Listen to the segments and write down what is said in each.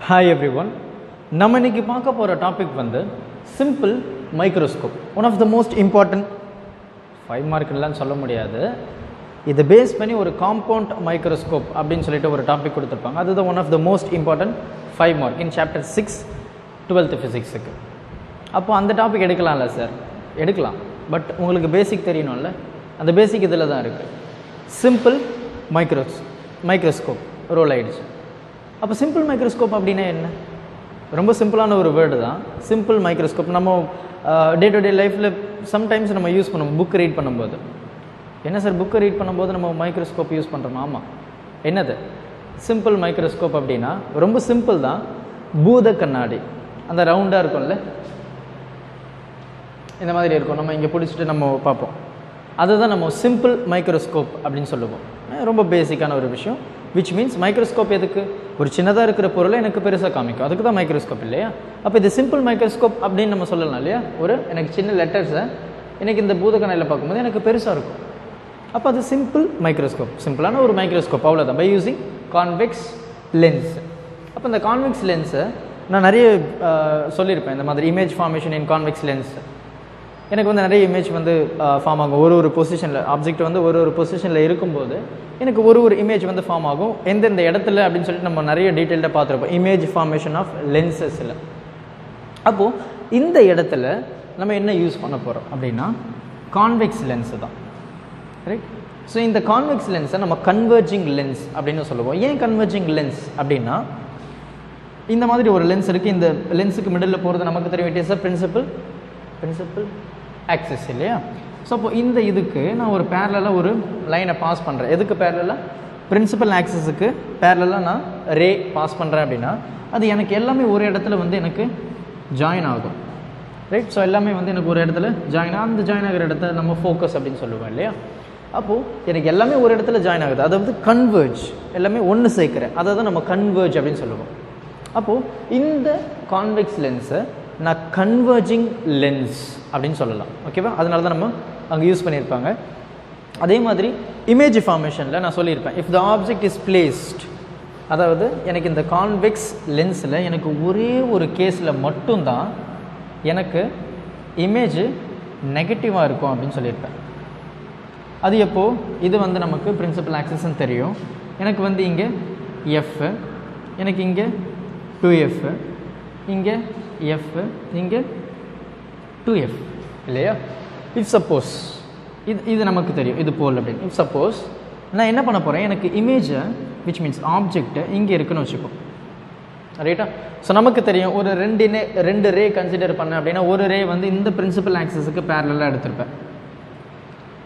Hi everyone. நம்ம இன்னைக்கு பார்க்க போற டாபிக் வந்து simple microscope. One of the most important 5 mark இல்லைன்னு சொல்ல முடியாது. இதை பேஸ் பண்ணி ஒரு காம்பவுண்ட் மைக்ரோஸ்கோப் அப்படின்னு சொல்லிட்டு ஒரு டாபிக் கொடுத்துருப்பாங்க. அதுதான் one of the most important 5 mark in chapter 6 12th ஃபிசிக்ஸுக்கு. அப்போ அந்த டாபிக் எடுக்கலாம்ல சார்? எடுக்கலாம். பட் உங்களுக்கு பேசிக் தெரியணும்ல, அந்த பேசிக் இதில் தான் இருக்குது. சிம்பிள் மைக்ரோஸ்கோப் ரோல் ஆயிடுச்சு. அப்போ சிம்பிள் மைக்ரோஸ்கோப் அப்படின்னா என்ன? ரொம்ப சிம்பிளான ஒரு வேர்டு தான் சிம்பிள் மைக்ரோஸ்கோப். நம்ம டே டு டே லைஃப்பில் சம்டைம்ஸ் நம்ம யூஸ் பண்ணுவோம். புக் ரீட் பண்ணும்போது, என்ன சார் புக்கை ரீட் பண்ணும்போது நம்ம மைக்ரோஸ்கோப் யூஸ் பண்ணுறோமா? ஆமாம். என்னது சிம்பிள் மைக்ரோஸ்கோப் அப்படின்னா? ரொம்ப சிம்பிள் தான். பூத கண்ணாடி, அந்த ரவுண்டாக இருக்கும்ல, இந்த மாதிரி இருக்கும். நம்ம இங்கே பிடிச்சிட்டு நம்ம பார்ப்போம். அதுதான் நம்ம சிம்பிள் மைக்ரோஸ்கோப் அப்படின்னு சொல்லுவோம். ரொம்ப பேசிக்கான ஒரு விஷயம். விச் மீன்ஸ் மைக்ரோஸ்கோப் எதுக்கு? ஒரு சின்னதாக இருக்கிற பொருளை எனக்கு பெருசாக காமிக்கும், அதுக்கு தான் மைக்ரோஸ்கோப் இல்லையா? அப்போ இது சிம்பிள் மைக்ரோஸ்கோப் அப்படின்னு நம்ம சொல்லலாம் இல்லையா? எனக்கு சின்ன லெட்டர்ஸை எனக்கு இந்த பூதக்கண்ணையில் பார்க்கும்போது எனக்கு பெருசாக இருக்கும். அப்போ அது சிம்பிள் மைக்ரோஸ்கோப், சிம்பிளான ஒரு மைக்ரோஸ்கோப், அவ்வளோதான். By using convex lens. அப்போ இந்த கான்வெக்ஸ் லென்ஸை நான் நிறைய சொல்லியிருப்பேன். இந்த மாதிரி image formation in convex lens. எனக்கு வந்து நிறைய இமேஜ் வந்து ஃபார்ம் ஆகும். ஒரு பொசிஷனில் ஆப்ஜெக்ட் வந்து ஒரு பொசிஷனில் இருக்கும்போது எனக்கு ஒரு இமேஜ் வந்து ஃபார்ம் ஆகும். எந்தெந்த இடத்துல அப்படின்னு சொல்லிட்டு நம்ம நிறைய டீட்டெயில்டாக பார்த்துருப்போம் இமேஜ் ஃபார்மேஷன் ஆஃப் லென்சஸில். அப்போது இந்த இடத்துல நம்ம என்ன யூஸ் பண்ண போகிறோம் அப்படின்னா கான்வெக்ஸ் லென்ஸு தான், ரைட்? ஸோ இந்த கான்வெக்ஸ் லென்ஸை நம்ம கன்வர்ஜிங் லென்ஸ் அப்படின்னு சொல்லுவோம். ஏன் கன்வர்ஜிங் லென்ஸ் அப்படின்னா, இந்த மாதிரி ஒரு லென்ஸ் இருக்குது. இந்த லென்ஸுக்கு மிடில் போகிறது நமக்கு தெரியும். It is a principal axis இல்லையா? ஸோ அப்போ இந்த இதுக்கு நான் ஒரு பேரலாக ஒரு லைனை பாஸ் பண்ணுறேன். எதுக்கு பேரலாக? பிரின்சிபல் ஆக்சிஸுக்கு பேரலாக நான் ரே பாஸ் பண்ணுறேன் அப்படின்னா அது எனக்கு எல்லாமே ஒரு இடத்துல வந்து எனக்கு ஜாயின் ஆகும், ரைட்? ஸோ எல்லாமே வந்து எனக்கு ஒரு இடத்துல ஜாயின் ஆகும். அந்த ஜாயின் ஆகிற இடத்த நம்ம ஃபோக்கஸ் அப்படின்னு சொல்லுவோம் இல்லையா? அப்போது எனக்கு எல்லாமே ஒரு இடத்துல ஜாயின் ஆகுது, அதை வந்து கன்வர்ஜ், எல்லாமே ஒன்று சேர்க்குறேன், அதை தான் நம்ம கன்வர்ஜ் அப்படின்னு சொல்லுவோம். அப்போது இந்த கான்வெக்ஸ் லென்ஸை நான் கன்வர்ஜிங் லென்ஸ் அப்படின்னு சொல்லலாம், ஓகேவா? அதனால தான் நம்ம அங்கே யூஸ் பண்ணியிருப்பாங்க. அதே மாதிரி இமேஜ் ஃபார்மேஷனில் நான் சொல்லியிருப்பேன், if the object is placed, அதாவது எனக்கு இந்த கான்வெக்ஸ் லென்ஸில் எனக்கு ஒரே ஒரு கேஸில் மட்டும்தான் எனக்கு இமேஜ் நெகட்டிவாக இருக்கும் அப்படின்னு சொல்லியிருப்பேன். அது எப்போது? இது வந்து நமக்கு பிரின்சிபல் ஆக்சிஸ்ன்னு தெரியும். எனக்கு வந்து இங்கே எஃப், எனக்கு இங்கே 2F, இங்கே F, இங்கே 2F இல்லையா? இஃப் சப்போஸ் இது நமக்கு தெரியும், இது போல் அப்படின்னு. இஃப் சப்போஸ் நான் என்ன பண்ண போகிறேன், எனக்கு இமேஜை விச் மீன்ஸ் ஆப்ஜெக்ட்டு இங்கே இருக்குன்னு வச்சுப்போம், ரைட்டா? ஸோ நமக்கு தெரியும் ஒரு ரெண்டு ரே கன்சிடர் பண்ணேன் அப்படின்னா ஒரு ரே வந்து இந்த பிரின்சிபல் ஆக்சிஸுக்கு பேரலாக எடுத்திருப்பேன்,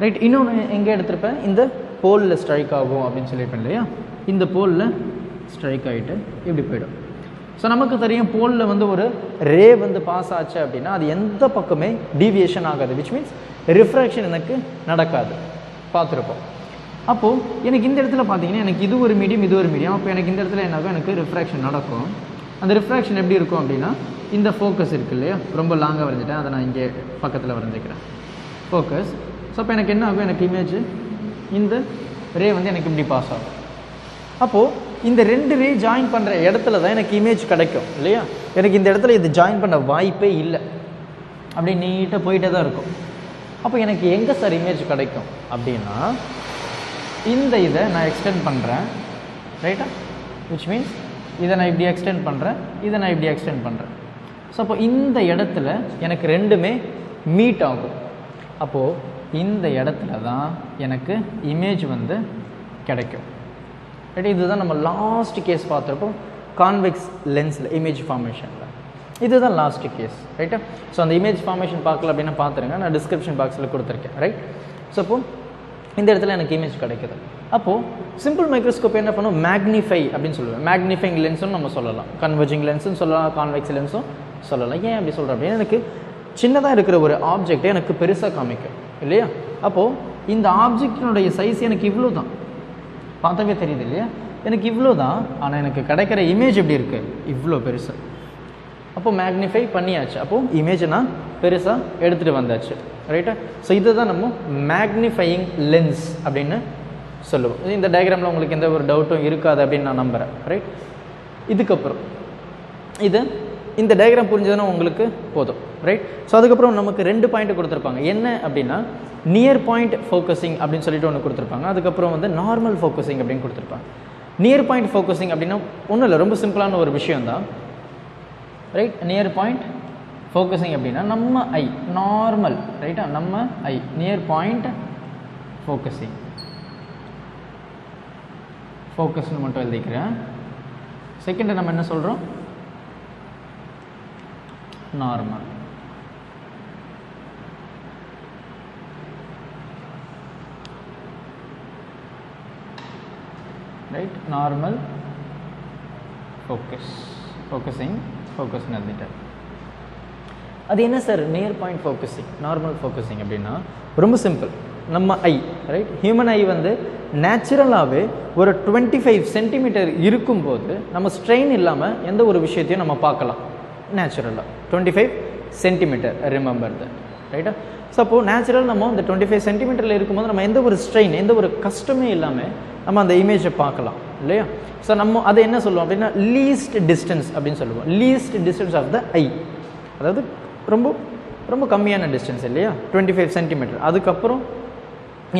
ரைட்? இன்னொன்று எங்கே எடுத்திருப்பேன்? இந்த போலில் ஸ்ட்ரைக் ஆகும் அப்படின்னு சொல்லியிருப்பேன் இல்லையா? இந்த போலில் ஸ்ட்ரைக் ஆகிட்டு இப்படி போயிடும். ஸோ நமக்கு தெரியும் போலில் வந்து ஒரு ரே வந்து பாஸ் ஆச்சு அப்படின்னா அது எந்த பக்கமே டீவியேஷன் ஆகாது, விச் மீன்ஸ் ரிஃப்ராக்ஷன் எனக்கு நடக்காது, பார்த்துருப்போம். அப்போது எனக்கு இந்த இடத்துல பார்த்தீங்கன்னா எனக்கு இது ஒரு மீடியம், இது ஒரு மீடியம். அப்போ எனக்கு இந்த இடத்துல என்ன ஆகும்? எனக்கு ரிஃப்ராக்ஷன் நடக்கும். அந்த ரிஃப்ராக்ஷன் எப்படி இருக்கும் அப்படின்னா, இந்த ஃபோக்கஸ் இருக்குது இல்லையா? ரொம்ப லாங்காக வரைஞ்சிட்டேன், அதை நான் இங்கே பக்கத்தில் வரைஞ்சிக்கிறேன், ஃபோக்கஸ். ஸோ அப்போ எனக்கு என்ன ஆகும்? எனக்கு இமேஜ் இந்த ரே வந்து எனக்கு இப்படி பாஸ் ஆகும். அப்போது இந்த ரெண்டு ரே ஜாயின் பண்ணுற இடத்துல தான் எனக்கு இமேஜ் கிடைக்கும் இல்லையா? எனக்கு இந்த இடத்துல இது ஜாயின் பண்ண வாய்ப்பே இல்லை, அப்படி நீட்டாக போயிட்டே தான் இருக்கும். அப்போ எனக்கு எங்கே சார் இமேஜ் கிடைக்கும் அப்படின்னா, இந்த இதை நான் எக்ஸ்டெண்ட் பண்ணுறேன், ரைட்டா? விச் மீன்ஸ் இதை நான் இப்படி எக்ஸ்டெண்ட் பண்ணுறேன், இதை நான் இப்படி எக்ஸ்டெண்ட் பண்ணுறேன். ஸோ அப்போ இந்த இடத்துல எனக்கு ரெண்டுமே மீட் ஆகும். அப்போது இந்த இடத்துல தான் எனக்கு இமேஜ் வந்து கிடைக்கும், ரைட்? இதுதான் நம்ம லாஸ்ட் கேஸ் பார்த்துருப்போம் கான்வெக்ஸ் லென்ஸில் இமேஜ் ஃபார்மேஷனில். இதுதான் லாஸ்ட் கேஸ், ரைட்டா? ஸோ அந்த இமேஜ் ஃபார்மேஷன் பார்க்கல அப்படின்னா பார்த்துருங்க, நான் டிஸ்கிரிப்ஷன் பாக்ஸில் கொடுத்துருக்கேன், ரைட்? ஸோ அப்போது இந்த இடத்துல எனக்கு இமேஜ் கிடைக்குது. அப்போது சிம்பிள் மைக்ரோஸ்கோப் என்ன பண்ணும்? மேக்னிஃபை அப்படின்னு சொல்லுவேன். மேக்னிஃபைங் லென்ஸும் நம்ம சொல்லலாம், கன்வர்ஜிங் லென்ஸும் சொல்லலாம், கான்வெக்ஸ் லென்ஸும் சொல்லலாம். ஏன் அப்படி சொல்கிறேன் அப்படின்னா, எனக்கு சின்னதாக இருக்கிற ஒரு ஆப்ஜெக்டை எனக்கு பெருசாக காமிக்கும் இல்லையா? அப்போது இந்த ஆப்ஜெக்டினுடைய சைஸ் எனக்கு இவ்வளோ தான், பார்த்தாவே தெரியுது இல்லையா? எனக்கு இவ்வளோ தான். ஆனால் எனக்கு கிடைக்கிற இமேஜ் எப்படி இருக்குது? இவ்வளோ பெருசு. அப்போது மேக்னிஃபை பண்ணியாச்சு, அப்போது இமேஜை நான் பெருசாக எடுத்துகிட்டு வந்தாச்சு, ரைட்டா? ஸோ இதுதான் நம்ம மேக்னிஃபையிங் லென்ஸ் அப்படின்னு சொல்லுவோம். இந்த டயக்ராமில் உங்களுக்கு எந்த ஒரு டவுட்டும் இருக்காது அப்படின்னு நான் நம்புகிறேன், ரைட்? இதுக்கப்புறம் இது இந்த டயக்ராம் புரிஞ்சதுன்னா உங்களுக்கு போதும், ரைட்? ஸோ அதுக்கப்புறம் நமக்கு 2 பாயிண்ட் கொடுத்துருப்பாங்க. என்ன அப்படின்னா நியர் பாயிண்ட் ஃபோக்கஸிங் அப்படின்னு சொல்லிட்டு ஒன்று கொடுத்துருப்பாங்க. அதுக்கப்புறம் வந்து நார்மல் ஃபோக்கஸிங் அப்படின்னு கொடுத்துருப்பாங்க. நியர் பாயிண்ட் ஃபோக்கஸிங் அப்படின்னா ஒன்றும் இல்லை, ரொம்ப சிம்பிளான ஒரு விஷயம் தான், ரைட்? நியர் பாயிண்ட் ஃபோக்கஸிங் அப்படின்னா நம்ம ஐ நார்மல், ரைட்டா? நம்ம ஐ நியர் பாயிண்ட் ஃபோக்கஸிங், ஃபோக்கஸ்னு மட்டும் எழுதிக்கிறேன். செகண்ட் நம்ம என்ன சொல்கிறோம்? Normal. Right? Normal focus, focusing, ஃபோக்கஸ்னு எழுதிட்டேன். அது என்ன sir near point focusing, normal focusing அப்படின்னா ரொம்ப சிம்பிள். நம்ம ஐ, ரைட்? ஹியூமன் ஐ வந்து நேச்சுரலாகவே ஒரு 25 சென்டிமீட்டர் இருக்கும்போது நம்ம ஸ்ட்ரெயின் இல்லாமல் எந்த ஒரு விஷயத்தையும் நம்ம பார்க்கலாம். நேச்சுரலாக 25 சென்டிமீட்டர், ரிமெம்பர் தட், ரைட்டா? ஸோ அப்போது நேச்சுரல் நம்ம இந்த 25 சென்டிமீட்டரில் இருக்கும்போது நம்ம எந்த ஒரு ஸ்ட்ரெயின், எந்த ஒரு கஷ்டமே இல்லாமல் நம்ம அந்த இமேஜை பார்க்கலாம் இல்லையா? ஸோ நம்ம அதை என்ன சொல்லுவோம் அப்படின்னா லீஸ்ட் டிஸ்டன்ஸ் அப்படின்னு சொல்லுவோம். லீஸ்ட் டிஸ்டன்ஸ் ஆஃப் த ஐ, அதாவது ரொம்ப ரொம்ப கம்மியான டிஸ்டன்ஸ் இல்லையா? 25 சென்டிமீட்டர். அதுக்கப்புறம்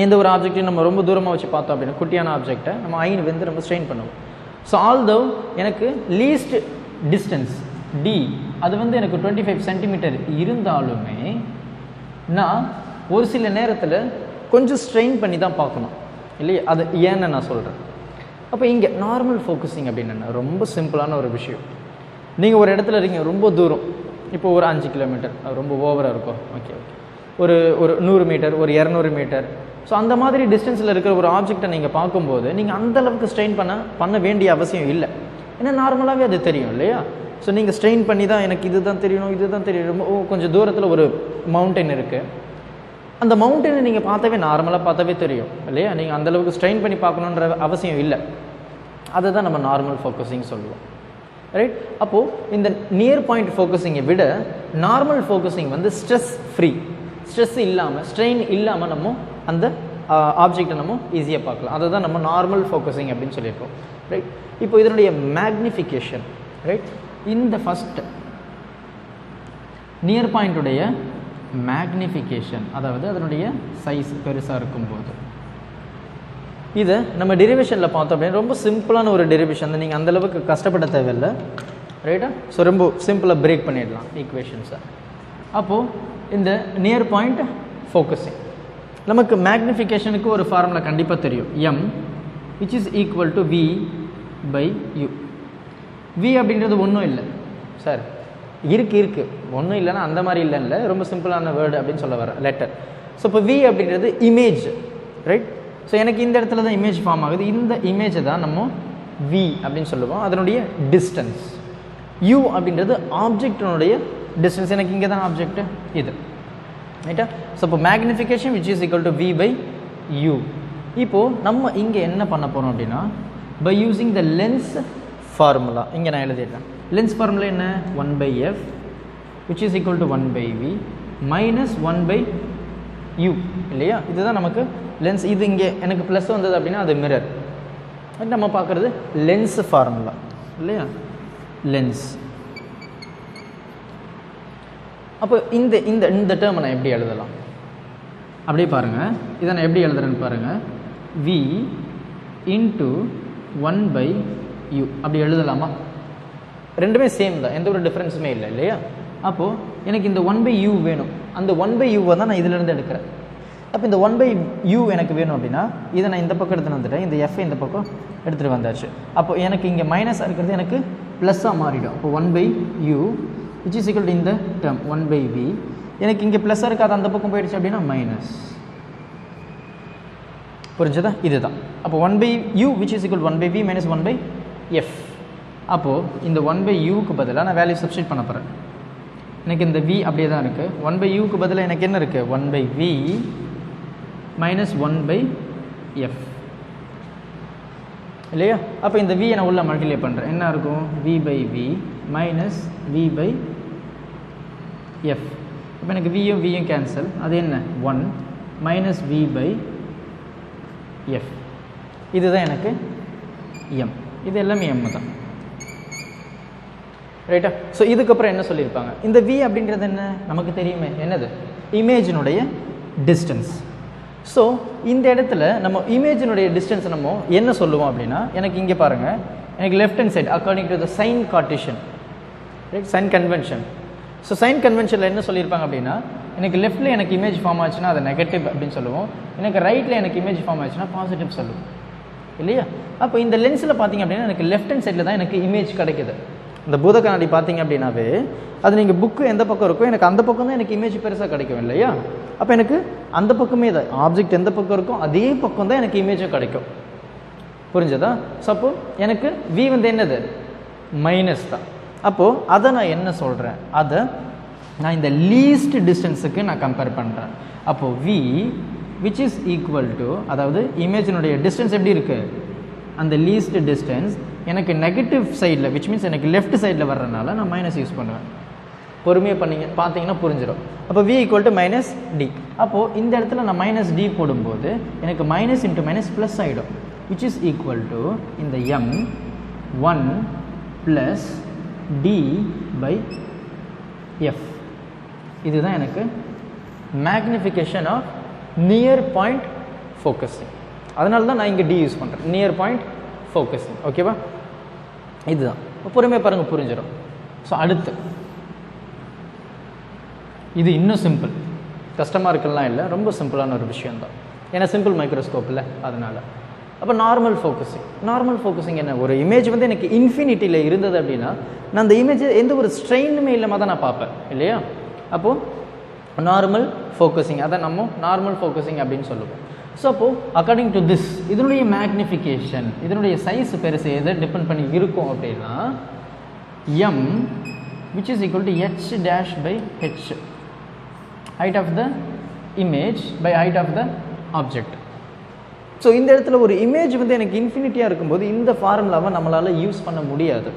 எந்த ஒரு ஆப்ஜெக்டையும் நம்ம ரொம்ப தூரமாக வச்சு பார்த்தோம் அப்படின்னா குட்டியான ஆப்ஜெக்டை நம்ம ஐ வந்து ரொம்ப ஸ்ட்ரெயின் பண்ணுவோம். ஸோ ஆல்தோ எனக்கு லீஸ்ட் டிஸ்டன்ஸ் டி அது வந்து எனக்கு 25 சென்டிமீட்டர் இருந்தாலுமே நான் ஒரு சில நேரத்தில் கொஞ்சம் ஸ்ட்ரெயின் பண்ணி தான் பார்க்கணும் இல்லையா? அது ஏன்னு நான் சொல்கிறேன். அப்போ இங்கே நார்மல் ஃபோக்கஸிங் அப்படின்னா ரொம்ப சிம்பிளான ஒரு விஷயம். நீங்கள் ஒரு இடத்துல இருக்கீங்க, ரொம்ப தூரம், இப்போ ஒரு 5 கிலோமீட்டர், அது ரொம்ப ஓவராக இருக்கும், ஓகே ஓகே, ஒரு 100 மீட்டர், ஒரு 200 மீட்டர். ஸோ அந்த மாதிரி டிஸ்டன்ஸில் இருக்கிற ஒரு ஆப்ஜெக்டை நீங்கள் பார்க்கும்போது நீங்கள் அந்தளவுக்கு ஸ்ட்ரெயின் பண்ண வேண்டிய அவசியம் இல்லை. ஏன்னா நார்மலாகவே அது தெரியும் இல்லையா? ஸோ நீங்கள் ஸ்ட்ரெயின் பண்ணி தான் எனக்கு இது தான் தெரியணும், இது தான் தெரியணும். கொஞ்சம் தூரத்தில் ஒரு மவுண்டன் இருக்குது, அந்த மவுண்டனை நீங்கள் பார்த்தாவே நார்மலாக பார்த்தாவே தெரியும் இல்லையா? நீங்கள் அந்தளவுக்கு ஸ்ட்ரெயின் பண்ணி பார்க்கணுன்ற அவசியம் இல்லை. அதை தான் நம்ம நார்மல் ஃபோக்கஸிங் சொல்லுவோம், ரைட்? அப்போது இந்த நியர் பாயிண்ட் ஃபோக்கஸிங்கை விட நார்மல் ஃபோக்கஸிங் வந்து ஸ்ட்ரெஸ் ஃப்ரீ, ஸ்ட்ரெஸ் இல்லாமல், ஸ்ட்ரெயின் இல்லாமல் நம்ம அந்த ஆப்ஜெக்டை நம்ம ஈஸியாக பார்க்கலாம். அதை தான் நம்ம நார்மல் ஃபோக்கஸிங் அப்படின்னு சொல்லியிருக்கோம், ரைட்? இப்போ இதனுடைய மேக்னிஃபிகேஷன், ரைட்? இந்த ஃபஸ்ட் நியர் பாயிண்ட்டுடைய மேக்னிஃபிகேஷன், அதாவது அதனுடைய சைஸ் பெருசாக இருக்கும்போது, இதை நம்ம டெரிவேஷனில் பார்த்தோம் அப்படின்னா ரொம்ப சிம்பிளான ஒரு டெரிவேஷன் தான், நீங்கள் அந்தளவுக்கு கஷ்டப்பட தேவையில்லை, ரைட்டா? ஸோ ரொம்ப சிம்பிளாக பிரேக் பண்ணிடலாம் ஈக்குவேஷன்ஸை. அப்போது இந்த நியர் பாயிண்ட் ஃபோக்கஸிங் நமக்கு மேக்னிஃபிகேஷனுக்கு ஒரு ஃபார்முலா கண்டிப்பாக தெரியும், m which is equal to v by u. v அப்படின்றது ஒன்றும் இல்லை சார், இருக்குது ஒன்றும் இல்லைன்னா அந்த மாதிரி இல்லைன்னு, ரொம்ப சிம்பிளான வேர்டு அப்படின்னு சொல்ல வர லெட்டர். ஸோ இப்போ v அப்படின்றது இமேஜ், ரைட்? ஸோ எனக்கு இந்த இடத்துல தான் இமேஜ் ஃபார்ம் ஆகுது, இந்த இமேஜை தான் நம்ம v அப்படின்னு சொல்லுவோம், அதனுடைய டிஸ்டன்ஸ். u அப்படின்றது ஆப்ஜெக்டினுடைய டிஸ்டன்ஸ், எனக்கு இங்கே தான் ஆப்ஜெக்ட் இது, ரைட்டா? ஸோ இப்போ magnification which is equal to v by u. இப்போது நம்ம இங்கே என்ன பண்ண போகிறோம் அப்படின்னா by using the lens formula, இங்கே நான் எழுதிடுறேன். லென்ஸ் ஃபார்முலா என்ன? 1/f which is equal to 1/v minus 1/u இல்லையா? இதுதான் நமக்கு லென்ஸ். இது இங்கே எனக்கு ப்ளஸ் வந்தது அப்படின்னா அது மிரர். நம்ம பார்க்குறது லென்ஸ் ஃபார்முலா இல்லையா? லென்ஸ். அப்போ இந்த இந்த இந்த டேர்மை நான் எப்படி எழுதலாம் அப்படியே பாருங்கள். இதை நான் எப்படி எழுதுறேன்னு பாருங்கள். v into 1/u அப்படி எழுதலாமா? ரெண்டுமே சேம் தான், எந்த ஒரு டிஃப்ரென்ஸுமே இல்லை இல்லையா? அப்போது எனக்கு இந்த 1/u வேணும், அந்த 1/u தான் நான் இதிலேருந்து எடுக்கிறேன். அப்போ இந்த 1/u எனக்கு வேணும் அப்படின்னா இதை நான் இந்த பக்கம் எடுத்துகிட்டு வந்துட்டேன், இந்த f இந்த பக்கம் எடுத்துகிட்டு வந்தாச்சு. அப்போ எனக்கு இங்கே மைனஸாக இருக்கிறது எனக்கு ப்ளஸ்ஸாக மாறிடும். அப்போ 1/u which is equal to இந்த டேர்ம் 1/v, எனக்கு இங்கே ப்ளஸ்ஸாக இருக்காது, அந்த பக்கம் போயிடுச்சு அப்படின்னா மைனஸ். புரிஞ்சதா? இதுதான். அப்போ 1/u which is equal to 1/v minus 1/f. அப்போது இந்த 1/uக்கு பதிலாக நான் வேல்யூ சப்ஸ்டிட் பண்ண போகிறேன். எனக்கு இந்த v அப்படியே தான் இருக்குது. 1/uக்கு பதிலாக எனக்கு என்ன இருக்குது? 1/v minus 1/f இல்லையா? அப்போ இந்த v நான் உள்ள மல்டிப்ளை பண்ணுறேன், என்ன இருக்கும்? v/v minus v/f. இப்போ எனக்கு vயும் vயும் கேன்சல், அது என்ன? 1 minus v/f. இதுதான் எனக்கு m. இது எல்லாமே m தான். ரைட்டா? ஸோ இதுக்கப்புறம் என்ன சொல்லியிருப்பாங்க, இந்த v அப்படின்றது என்ன நமக்கு தெரியுமே, என்னது, இமேஜினுடைய டிஸ்டன்ஸ். ஸோ இந்த இடத்துல நம்ம இமேஜினுடைய டிஸ்டன்ஸ் நம்ம என்ன சொல்லுவோம் அப்படின்னா, எனக்கு இங்கே பாருங்கள், எனக்கு left hand side according to the sign Cartesian, right, sign convention. So sign கன்வென்ஷனில் என்ன சொல்லியிருப்பாங்க அப்படின்னா, எனக்கு லெஃப்ட்டில் எனக்கு இமேஜ் ஃபார்ம் ஆச்சுன்னா அதை நெகட்டிவ் அப்படின்னு சொல்லுவோம், எனக்கு ரைட்டில் எனக்கு இமேஜ் ஃபார்ம் ஆச்சுன்னா பாசிட்டிவ் சொல்லுவோம் இல்லையா? அப்போ இந்த லென்ஸில் பார்த்தீங்க அப்படின்னா எனக்கு லெஃப்ட் ஹேண்ட் சைடில் தான் எனக்கு இமேஜ் கிடைக்குது. இந்த பூத கண்ணாடி பார்த்தீங்க அப்படின்னாவே அது நீங்கள் புக்கு எந்த பக்கம் இருக்கோ எனக்கு அந்த பக்கம் தான் எனக்கு இமேஜ் பெருசாக கிடைக்கும் இல்லையா? அப்போ எனக்கு அந்த பக்கமே தான் ஆப்ஜெக்ட் எந்த பக்கம் இருக்கோ அதே பக்கம் தான் எனக்கு இமேஜும் கிடைக்கும். புரிஞ்சதா? ஸோ அப்போ எனக்கு v வந்து என்னது, மைனஸ் தான். அப்போது அதை நான் என்ன சொல்கிறேன், அதை நான் இந்த லீஸ்ட் டிஸ்டன்ஸுக்கு நான் கம்பேர் பண்ணுறேன். அப்போது v which is equal to, அதாவது இமேஜினுடைய டிஸ்டன்ஸ் எப்படி இருக்குது, அந்த லீஸ்ட் டிஸ்டன்ஸ் எனக்கு நெகட்டிவ் சைடில் விச் மீன்ஸ் எனக்கு லெஃப்ட் சைடில் வர்றதுனால நான் மைனஸ் யூஸ் பண்ணுவேன். பொறுமையாக பண்ணிங்க பார்த்தீங்கன்னா புரிஞ்சிடும். அப்போ v equal to minus D. அப்போது இந்த இடத்துல நான் மைனஸ் டி போடும்போது எனக்கு மைனஸ் இன்ட்டு மைனஸ் ப்ளஸ் ஆகிடும், விச் இஸ் ஈக்குவல் டு இந்த m 1 plus D by f. இதுதான் எனக்கு magnification of near point focusing. அதனால தான் நான் இங்கே டி யூஸ் பண்ணுறேன், நியர் பாயிண்ட் ஃபோக்கஸிங். ஓகேவா? இதுதான். பொறுமையாக பாருங்கள், புரிஞ்சிடும். ஸோ அடுத்து இது இன்னும் சிம்பிள், கஷ்டமாக இருக்கலாம் இல்லை, ரொம்ப சிம்பிளான ஒரு விஷயந்தான். ஏன்னா சிம்பிள் மைக்ரோஸ்கோப் இல்லை, அதனால். அப்போ நார்மல் ஃபோக்கஸிங். நார்மல் ஃபோக்கஸிங் என்ன, ஒரு இமேஜ் வந்து எனக்கு இன்ஃபினிட்டியில் இருந்தது அப்படின்னா நான் அந்த இமேஜை எந்த ஒரு ஸ்ட்ரெயினுமே இல்லாமல் தான் நான் பார்ப்பேன் இல்லையா? அப்போது நார்மல் ஃபோக்கஸிங், அதை நம்ம நார்மல் ஃபோக்கஸிங் அப்படின்னு சொல்லுவோம். ஸோ அப்போது அக்கார்டிங் டு திஸ் இதனுடைய மேக்னிஃபிகேஷன், இதனுடைய சைஸ் பெருசு எதை டிபெண்ட் பண்ணி இருக்கும் அப்படின்னா m which is equal to h dash by h, height of the image by height of the object. So இந்த இடத்துல ஒரு இமேஜ் வந்து எனக்கு இன்ஃபினிட்டியாக இருக்கும்போது இந்த ஃபார்முலாவை நம்மளால் யூஸ் பண்ண முடியாது.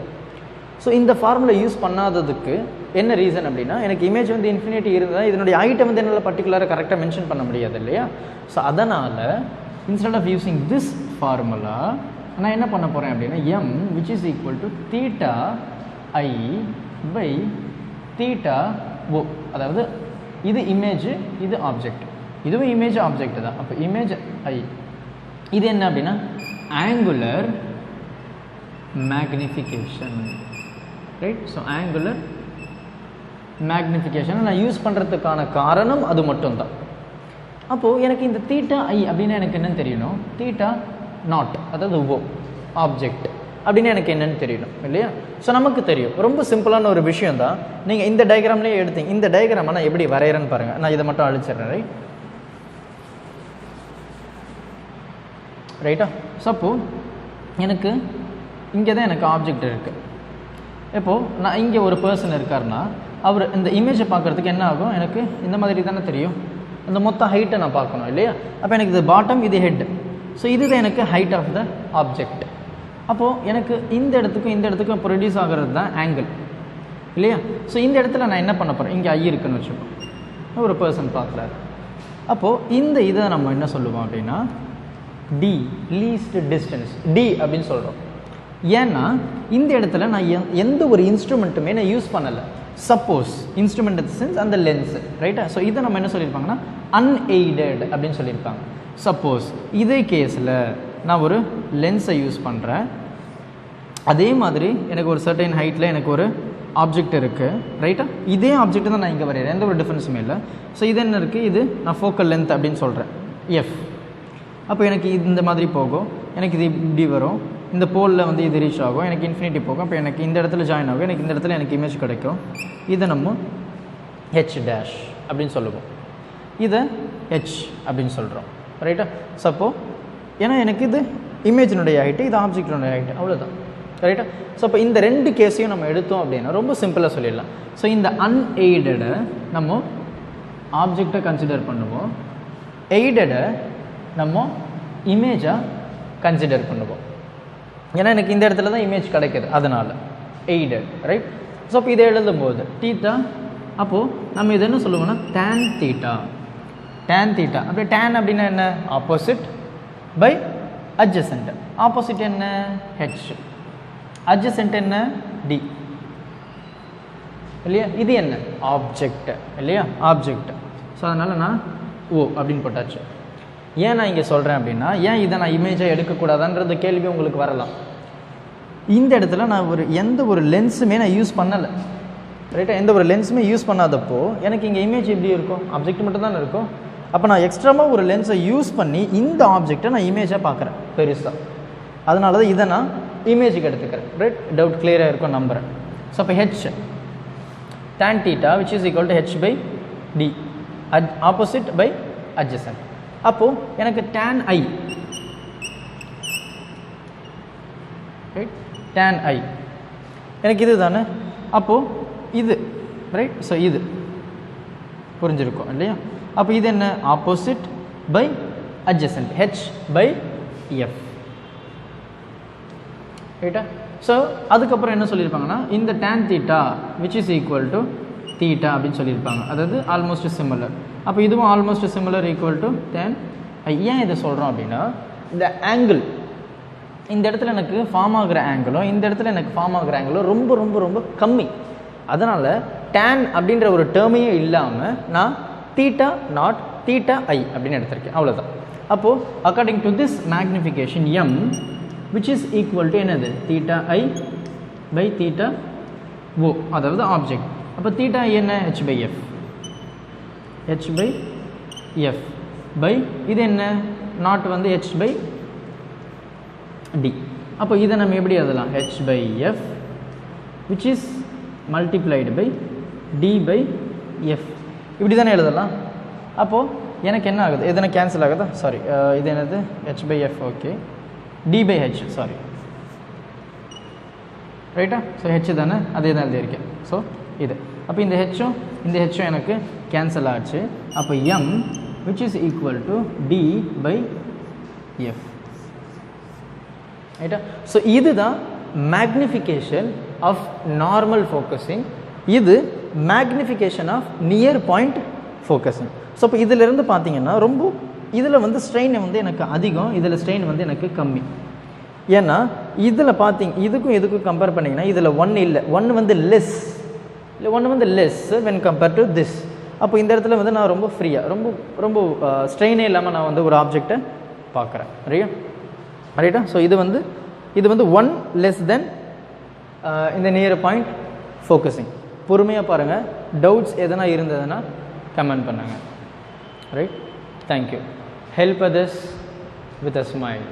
ஸோ இந்த ஃபார்முலா யூஸ் பண்ணாததுக்கு என்ன ரீசன் அப்படின்னா, எனக்கு இமேஜ் வந்து இன்ஃபினிட்டி இருந்தால் இதனுடைய ஹைட்டை வந்து என்னால் பர்டிகுலராக கரெக்டாக மென்ஷன் பண்ண முடியாது இல்லையா? ஸோ அதனால் instead of using this formula நான் என்ன பண்ண போகிறேன் அப்படின்னா m which is equal to theta I by theta o, அதாவது இது இமேஜ், இது ஆப்ஜெக்ட், இதுவும் இமேஜ் ஆப்ஜெக்ட் தான். அப்போ இமேஜ் I, இது என்ன அப்படின்னா angular magnification, right? So angular மேக்னிஃபிகேஷனை நான் யூஸ் பண்ணுறதுக்கான காரணம் அது மட்டும்தான். அப்போது எனக்கு இந்த தீட்டா ஐ அப்படின்னா எனக்கு என்னென்னு தெரியணும், தீட்டா நாட் அதாவது ஓ ஆப்ஜெக்ட் அப்படின்னு எனக்கு என்னென்னு தெரியணும் இல்லையா? ஸோ நமக்கு தெரியும், ரொம்ப சிம்பிளான ஒரு விஷயம் தான். நீங்கள் இந்த டயக்ராம்லேயே எடுத்தீங்க, இந்த டயக்ராமை நான் எப்படி வரைகிறேன்னு பாருங்கள். நான் இதை மட்டும் அழிச்சிடுறேன், ரைட்? ரைட்டா? ஸோ அப்போது எனக்கு இங்கே தான் எனக்கு ஆப்ஜெக்ட் இருக்குது. இப்போது நான் இங்கே ஒரு பர்சன் இருக்காருன்னா அவர் இந்த இமேஜை பார்க்குறதுக்கு என்ன ஆகும், எனக்கு இந்த மாதிரி தானே தெரியும், இந்த மொத்த ஹைட்டை நான் பார்க்கணும் இல்லையா? அப்போ எனக்கு இது பாட்டம், இது ஹெட். ஸோ இதுதான் எனக்கு ஹைட் ஆஃப் த ஆப்ஜெக்ட். அப்போது எனக்கு இந்த இடத்துக்கும் இந்த இடத்துக்கும் ப்ரொடியூஸ் ஆகிறது தான் ஆங்கிள் இல்லையா? ஸோ இந்த இடத்துல நான் என்ன பண்ண போகிறேன், இங்கே ஐ இருக்குன்னு வச்சுப்போம், ஒரு பர்சன் பார்க்குறாரு. அப்போது இந்த இதை நம்ம என்ன சொல்லுவோம் அப்படின்னா டி, லீஸ்ட் டிஸ்டன்ஸ், டி அப்படின்னு சொல்கிறோம். ஏன்னா இந்த இடத்துல நான் எந்த ஒரு இன்ஸ்ட்ருமெண்ட்டுமே நான் யூஸ் பண்ணலை. Suppose instrument in the sense அந்த லென்ஸ், ரைட்டா? ஸோ இதை நம்ம என்ன சொல்லியிருப்பாங்கன்னா அன்எய்டட் அப்படின்னு சொல்லியிருப்பாங்க. சப்போஸ் இதே கேஸில் நான் ஒரு லென்ஸை யூஸ் பண்ணுறேன், அதே மாதிரி எனக்கு ஒரு சர்டைன் ஹைட்டில் எனக்கு ஒரு ஆப்ஜெக்ட் இருக்குது, ரைட்டா? இதே ஆப்ஜெக்ட் தான் நான் இங்கே வரைகிறேன், எந்த ஒரு டிஃப்ரென்ஸுமே இல்லை. ஸோ இது என்ன இருக்குது, இது நான் ஃபோக்கல் லென்த் அப்படின்னு சொல்கிறேன் எஃப். அப்போ எனக்கு இந்த மாதிரி போகும், எனக்கு இது இப்படி வரும், இந்த போலில் வந்து இது ரீச் ஆகும், எனக்கு இன்ஃபினிட்டி போகும். அப்போ எனக்கு இந்த இடத்துல ஜாயின் ஆகும், எனக்கு இந்த இடத்துல எனக்கு இமேஜ் கிடைக்கும். இதை நம்ம ஹெச் டேஷ் அப்படின்னு சொல்லுவோம், இதை ஹெச் அப்படின்னு சொல்கிறோம், ரைட்டா? சப்போ ஏன்னா எனக்கு இது இமேஜினுடைய ஹைட்டு, இது ஆப்ஜெக்டினுடைய ஹைட்டு, அவ்வளோதான், ரைட்டா? ஸோ அப்போ இந்த ரெண்டு கேஸையும் நம்ம எடுத்தோம் அப்படின்னா ரொம்ப சிம்பிளாக சொல்லிடலாம். ஸோ இந்த அன்எய்டடை நம்ம ஆப்ஜெக்டை கன்சிடர் பண்ணுவோம், எய்டடை நம்ம இமேஜாக கன்சிடர் பண்ணுவோம். ஏன்னா எனக்கு இந்த இடத்துல தான் இமேஜ் கிடைக்குது, அதனால் எய்டட், ரைட்? ஸோ அப்போ இதை எழுதும்போது தீட்டா, அப்போது நம்ம இதை என்ன சொல்லுவோம்னா டேன் தீட்டா, டேன் தீட்டா. அப்படி டேன் அப்படின்னா என்ன, ஆப்போசிட் பை அட்ஜசன்ட். ஆப்போசிட் என்ன, ஹெச், அட்ஜசன்ட் என்ன, டி. இல்லையா? இது என்ன? ஆப்ஜெக்ட் இல்லையா? ஆப்ஜெக்ட். ஸோ அதனால் நான் ஓ அப்படின்னு போட்டாச்சு. ஏன் நான் இங்கே சொல்கிறேன் அப்படின்னா, ஏன் இதை நான் இமேஜாக எடுக்கக்கூடாதான்றது கேள்வி உங்களுக்கு வரலாம். இந்த இடத்துல நான் எந்த ஒரு லென்ஸுமே நான் யூஸ் பண்ணலை, ரைட்டா? எந்த ஒரு லென்ஸுமே யூஸ் பண்ணாதப்போ எனக்கு இங்கே இமேஜ் எப்படி இருக்கும்? ஆப்ஜெக்ட் மட்டும் தானே இருக்கும். அப்போ நான் எக்ஸ்ட்ராமாக ஒரு லென்ஸை யூஸ் பண்ணி இந்த ஆப்ஜெக்டை நான் இமேஜாக பார்க்குறேன் பெருசாக. அதனால தான் இதை நான் இமேஜுக்கு எடுத்துக்கிறேன். ரைட்? டவுட் கிளியராக இருக்கும் நம்புகிறேன். ஸோ அப்போ H tan theta which is equal to h by d, opposite by adjacent. அப்போது எனக்கு tan i, right? tan i எனக்கு இது தானே. அப்போது இது ரைட். ஸோ இது புரிஞ்சிருக்கும் இல்லையா? அப்போ இது என்ன? Opposite by adjacent, h by f, ரைட்டா? ஸோ அதுக்கப்புறம் என்ன சொல்லியிருப்பாங்கன்னா, இந்த tan theta which is equal to theta அப்படின்னு சொல்லியிருப்பாங்க. அதாவது ஆல்மோஸ்ட் சிமிலர். அப்போ இதுவும் almost similar equal to tan i. ஏன் இதை சொல்கிறோம் அப்படின்னா, இந்த ஆங்கிள் இந்த இடத்துல எனக்கு ஃபார்ம் ஆகிற ஆங்கிளும் இந்த இடத்துல எனக்கு ஃபார்ம் ஆகிற ஆங்கிளும் ரொம்ப ரொம்ப ரொம்ப கம்மி. அதனால் tan அப்படின்ற ஒரு டேர்மையே இல்லாமல் நான் theta நாட் theta i அப்படின்னு எடுத்திருக்கேன். அவ்வளோதான். அப்போது according to this magnification m which is equal to என்னது? theta i by theta o, அதாவது ஆப்ஜெக்ட். அப்போ theta i என்ன? h by f, h by f by இது என்ன? நாட் வந்து h by d. அப்போ இதை நம்ம எப்படி எழுதலாம்? h by f which is multiplied by d by f, இப்படி தானே எழுதலாம். அப்போது எனக்கு என்ன ஆகுது? எதனா கேன்சல் ஆகுதா? சாரி, இது என்னது? h by f, okay, d by h, sorry, ரைட்டா? ஸோ ஹெச் தானே, அதே தான் எழுதியிருக்கேன். ஸோ இது அப்போ இந்த ஹெச்சும் இந்த ஹெச்சும் எனக்கு கேன்சல் ஆச்சு. அப்போ m which is equal to d by f, ரைட்டா? ஸோ இதுதான் மேக்னிஃபிகேஷன் ஆஃப் நார்மல் ஃபோக்கஸிங். இது magnification of near point focusing. So இப்போ இதிலிருந்து பார்த்தீங்கன்னா ரொம்ப இதில் வந்து ஸ்ட்ரெயின் வந்து எனக்கு அதிகம், இதில் ஸ்ட்ரெயின் வந்து எனக்கு கம்மி. ஏன்னா இதில் பார்த்தீங்க, இதுக்கும் இதுக்கும் கம்பேர் பண்ணிங்கன்னா இதில் 1 இல்லை, 1 வந்து லெஸ், இல்லை 1 வந்து less when compare to this. அப்போ இந்த இடத்துல வந்து நான் ரொம்ப ஃப்ரீயாக ரொம்ப ரொம்ப ஸ்ட்ரெயினே இல்லாமல் நான் வந்து ஒரு ஆப்ஜெக்டை பார்க்குறேன். ரைட்டா? ஸோ இது வந்து 1 லெஸ் தென் இந்த நியர் பாயிண்ட் ஃபோக்கஸிங். பொறுமையாக பாருங்கள். டவுட்ஸ் எதனா இருந்ததுன்னா கமெண்ட் பண்ணுங்கள். Right? Thank you. Help others with a smile.